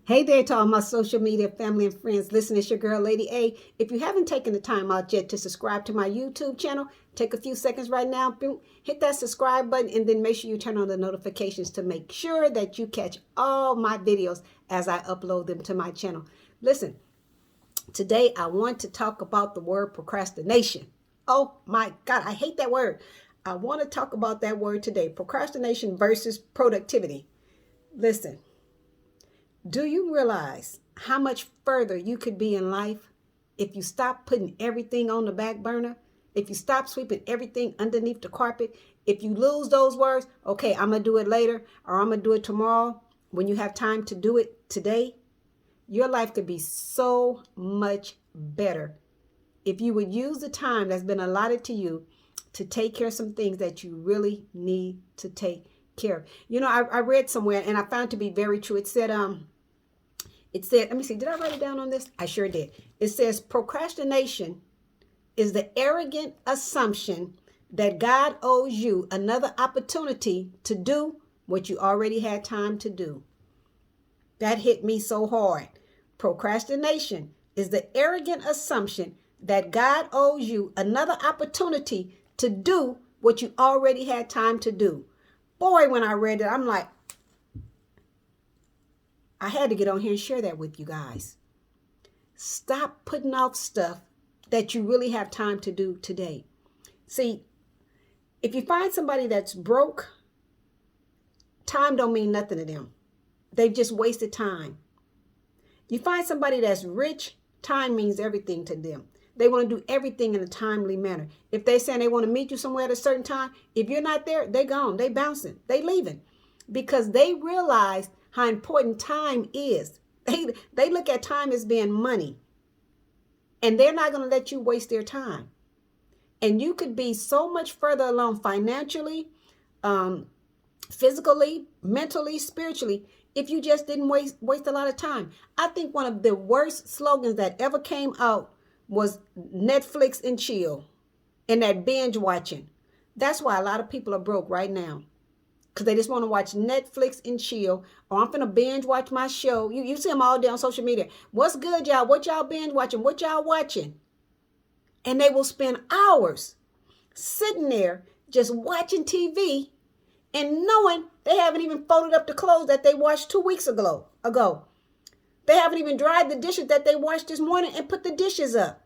Hey there to all my social media family and friends. Listen, it's your girl, Lady A. If you haven't taken the time out yet to subscribe to my YouTube channel, take a few seconds right now, hit that subscribe button, and then make sure you turn on the notifications to make sure that you catch all my videos as I upload them to my channel. Listen, today I want to talk about the word procrastination. Oh my God, I hate that word. I want to talk about that word today, procrastination versus productivity. Listen. Do you realize how much further you could be in life if you stop putting everything on the back burner? If you stop sweeping everything underneath the carpet? If you lose those words, okay, I'm going to do it later or I'm going to do it tomorrow, when you have time to do it today, your life could be so much better if you would use the time that's been allotted to you to take care of some things that you really need to take care of. I read somewhere and I found it to be very true. It said, let me see, did I write it down on this? I sure did. It says procrastination is the arrogant assumption that God owes you another opportunity to do what you already had time to do. That hit me so hard. Procrastination is the arrogant assumption that God owes you another opportunity to do what you already had time to do. Boy, when I read it, I'm like, I had to get on here and share that with you guys. Stop putting off stuff that you really have time to do today. See, if you find somebody that's broke, time don't mean nothing to them. They've just wasted time. You find somebody that's rich, time means everything to them. They want to do everything in a timely manner. If they're saying they want to meet you somewhere at a certain time, if you're not there, they gone, they bouncing, they leaving. Because they realize how important time is. They look at time as being money. And they're not going to let you waste their time. And you could be so much further along financially, physically, mentally, spiritually, if you just didn't waste a lot of time. I think one of the worst slogans that ever came out was Netflix and chill and that binge watching. That's why a lot of people are broke right now. Because they just want to watch Netflix and chill. Or I'm finna binge watch my show. You see them all day on social media. What's good, y'all? What y'all binge watching? What y'all watching? And they will spend hours sitting there just watching TV and knowing they haven't even folded up the clothes that they washed 2 weeks ago. They haven't even dried the dishes that they washed this morning and put the dishes up.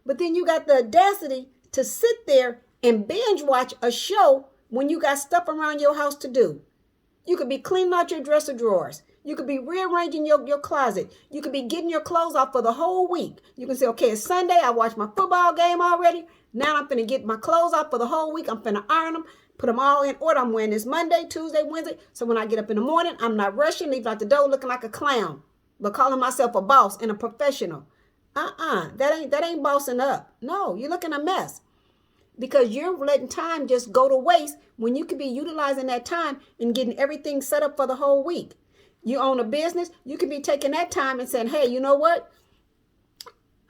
But then you got the audacity to sit there and binge watch a show when you got stuff around your house to do. You could be cleaning out your dresser drawers. You could be rearranging your closet. You could be getting your clothes off for the whole week. You can say, okay, it's Sunday. I watched my football game already. Now I'm finna get my clothes off for the whole week. I'm finna iron them, put them all in order. I'm wearing this Monday, Tuesday, Wednesday. So when I get up in the morning, I'm not rushing, leaving out the door looking like a clown, but calling myself a boss and a professional. That ain't bossing up. No, you're looking a mess. Because you're letting time just go to waste when you could be utilizing that time and getting everything set up for the whole week. You own a business, you could be taking that time and saying, hey, you know what?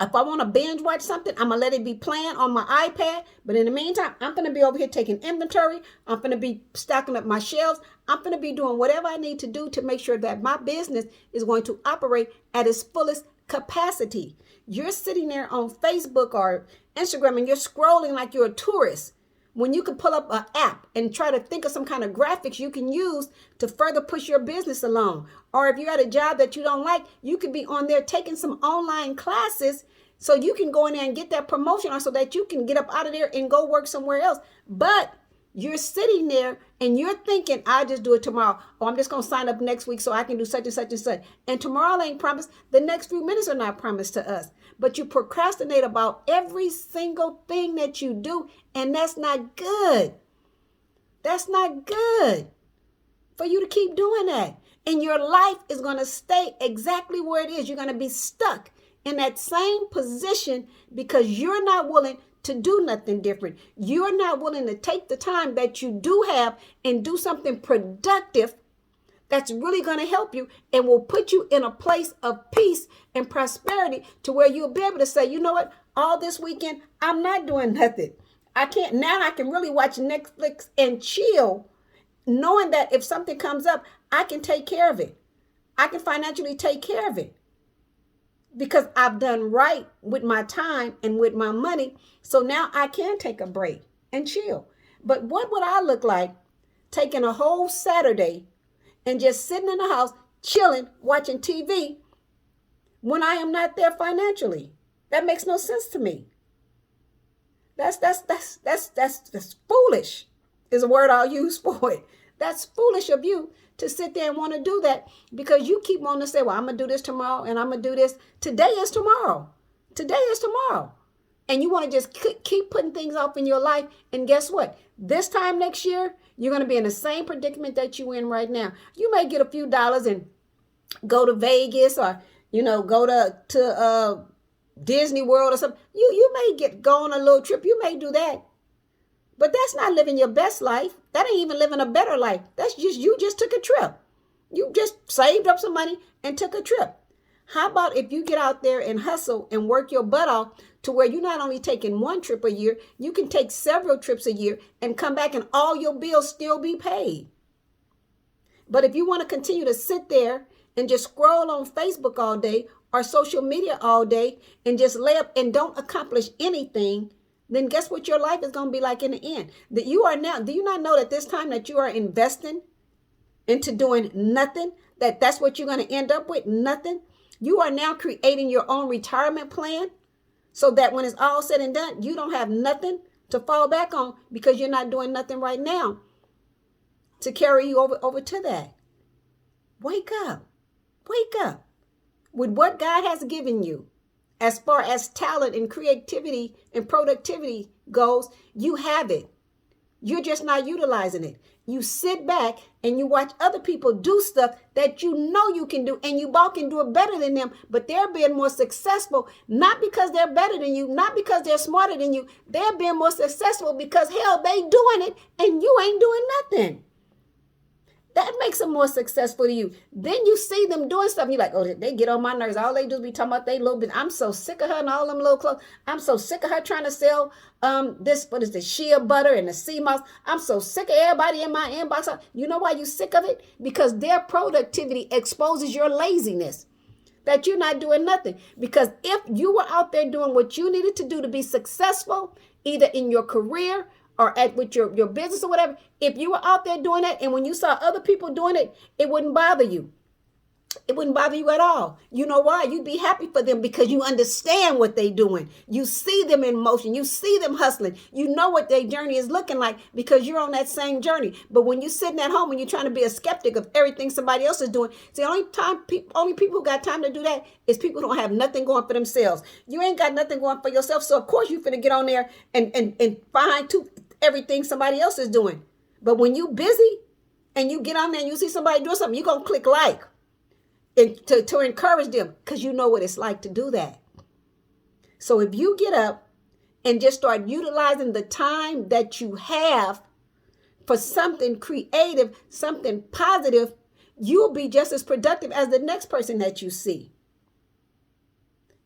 If I want to binge watch something, I'm going to let it be playing on my iPad. But in the meantime, I'm going to be over here taking inventory. I'm going to be stocking up my shelves. I'm going to be doing whatever I need to do to make sure that my business is going to operate at its fullest capacity. You're sitting there on Facebook or Instagram and you're scrolling like you're a tourist when you could pull up an app and try to think of some kind of graphics you can use to further push your business along. Or if you're at a job that you don't like, you could be on there taking some online classes so you can go in there and get that promotion or so that you can get up out of there and go work somewhere else. But you're sitting there and you're thinking, I'll just do it tomorrow. Or I'm just going to sign up next week so I can do such and such and such. And tomorrow ain't promised. The next few minutes are not promised to us. But you procrastinate about every single thing that you do. And that's not good. That's not good for you to keep doing that. And your life is going to stay exactly where it is. You're going to be stuck in that same position because you're not willing to do nothing different. You're not willing to take the time that you do have and do something productive that's really going to help you and will put you in a place of peace and prosperity to where you'll be able to say, you know what, all this weekend, I'm not doing nothing. I can really watch Netflix and chill, knowing that if something comes up, I can take care of it. I can financially take care of it because I've done right with my time and with my money. So now I can take a break and chill. But what would I look like taking a whole Saturday and just sitting in the house, chilling, watching TV when I am not there financially? That makes no sense to me. That's foolish is a word I'll use for it. That's foolish of you to sit there and want to do that because you keep wanting to say, well, I'm going to do this tomorrow and I'm going to do this. Today is tomorrow. Today is tomorrow. And you want to just keep putting things off in your life. And guess what? This time next year, you're going to be in the same predicament that you're in right now. You may get a few dollars and go to Vegas or, go to Disney World or something. You may go on a little trip. You may do that. But that's not living your best life. That ain't even living a better life. That's just, you just took a trip. You just saved up some money and took a trip. How about if you get out there and hustle and work your butt off to where you're not only taking one trip a year, you can take several trips a year and come back and all your bills still be paid. But if you want to continue to sit there and just scroll on Facebook all day or social media all day and just lay up and don't accomplish anything, then guess what your life is going to be like in the end? That you are now, do you not know that this time that you are investing into doing nothing, that's what you're going to end up with? Nothing. You are now creating your own retirement plan so that when it's all said and done, you don't have nothing to fall back on because you're not doing nothing right now to carry you over to that. Wake up. Wake up. With what God has given you, as far as talent and creativity and productivity goes, you have it. You're just not utilizing it. You sit back and you watch other people do stuff that you know you can do, and you balk and do it better than them, but they're being more successful, not because they're better than you, not because they're smarter than you. They're being more successful because, hell, they doing it and you ain't doing nothing. That makes them more successful to you. Then you see them doing stuff. You're like, oh, they get on my nerves. All they do is be talking about they little bit. I'm so sick of her and all them little clothes. I'm so sick of her trying to sell what is the shea butter and the sea moss. I'm so sick of everybody in my inbox. You know why you're sick of it? Because their productivity exposes your laziness, that you're not doing nothing. Because if you were out there doing what you needed to do to be successful, either in your career or with your business or whatever, if you were out there doing that and when you saw other people doing it, it wouldn't bother you. It wouldn't bother you at all. You know why? You'd be happy for them because you understand what they're doing. You see them in motion. You see them hustling. You know what their journey is looking like because you're on that same journey. But when you're sitting at home and you're trying to be a skeptic of everything somebody else is doing, see, only people who got time to do that is people who don't have nothing going for themselves. You ain't got nothing going for yourself. So of course you're finna get on there and find everything somebody else is doing. But when you busy and you get on there and you see somebody doing something, you're going to click like and to encourage them because you know what it's like to do that. So if you get up and just start utilizing the time that you have for something creative, something positive, you'll be just as productive as the next person that you see.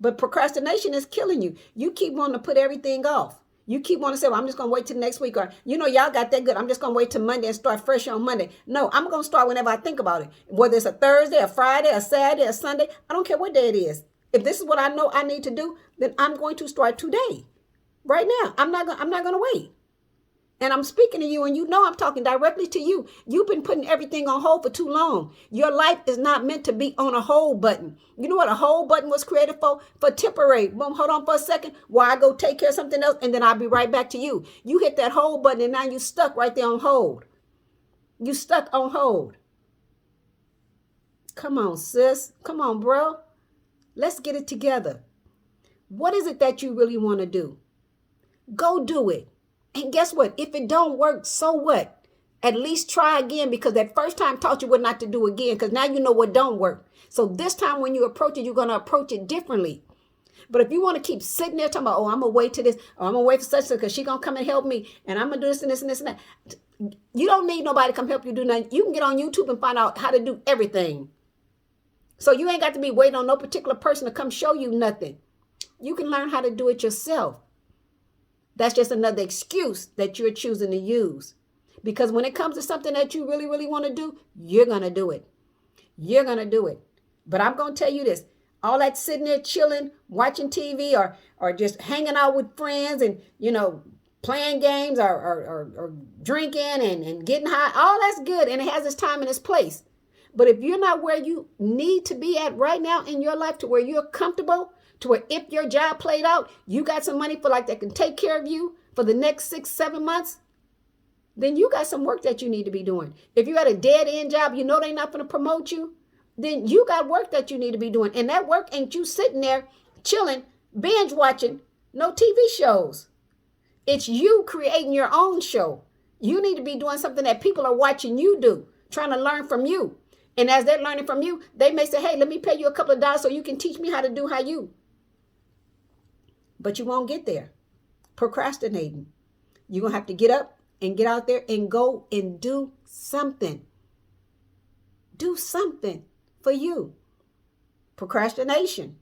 But procrastination is killing you. You keep wanting to put everything off. You keep wanting to say, well, I'm just going to wait till next week. Or, y'all got that good. I'm just going to wait till Monday and start fresh on Monday. No, I'm going to start whenever I think about it. Whether it's a Thursday, a Friday, a Saturday, a Sunday. I don't care what day it is. If this is what I know I need to do, then I'm going to start today. Right now. I'm not going to wait. And I'm speaking to you and I'm talking directly to you. You've been putting everything on hold for too long. Your life is not meant to be on a hold button. You know what a hold button was created for? For temporary. Boom, hold on for a second while I go take care of something else and then I'll be right back to you. You hit that hold button and now you stuck right there on hold. You stuck on hold. Come on, sis. Come on, bro. Let's get it together. What is it that you really want to do? Go do it. And guess what? If it don't work, so what? At least try again because that first time taught you what not to do again because now you know what don't work. So this time when you approach it, you're going to approach it differently. But if you want to keep sitting there talking about, oh, I'm going to wait to this, or I'm going to wait for such because she's going to come and help me and I'm going to do this and this and this and that. You don't need nobody to come help you do nothing. You can get on YouTube and find out how to do everything. So you ain't got to be waiting on no particular person to come show you nothing. You can learn how to do it yourself. That's just another excuse that you're choosing to use. Because when it comes to something that you really, really want to do, you're going to do it. you're going to do it. But I'm going to tell you this. All that sitting there chilling, watching TV, or just hanging out with friends and, playing games or drinking and getting high, all that's good. And it has its time and its place. But if you're not where you need to be at right now in your life, to where you're comfortable, to where if your job played out, you got some money for like that can take care of you for the next 6-7 months, then you got some work that you need to be doing. If you got a dead end job, they're not going to promote you, then you got work that you need to be doing. And that work ain't you sitting there chilling, binge watching no TV shows. It's you creating your own show. You need to be doing something that people are watching you do, trying to learn from you. And as they're learning from you, they may say, hey, let me pay you a couple of dollars so you can teach me how to do how you. But you won't get there. Procrastinating. You're going to have to get up and get out there and go and do something. Do something for you. Procrastination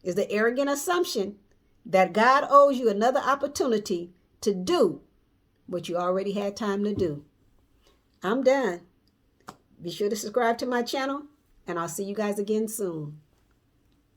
is the arrogant assumption that God owes you another opportunity to do what you already had time to do. I'm done. Be sure to subscribe to my channel, and I'll see you guys again soon.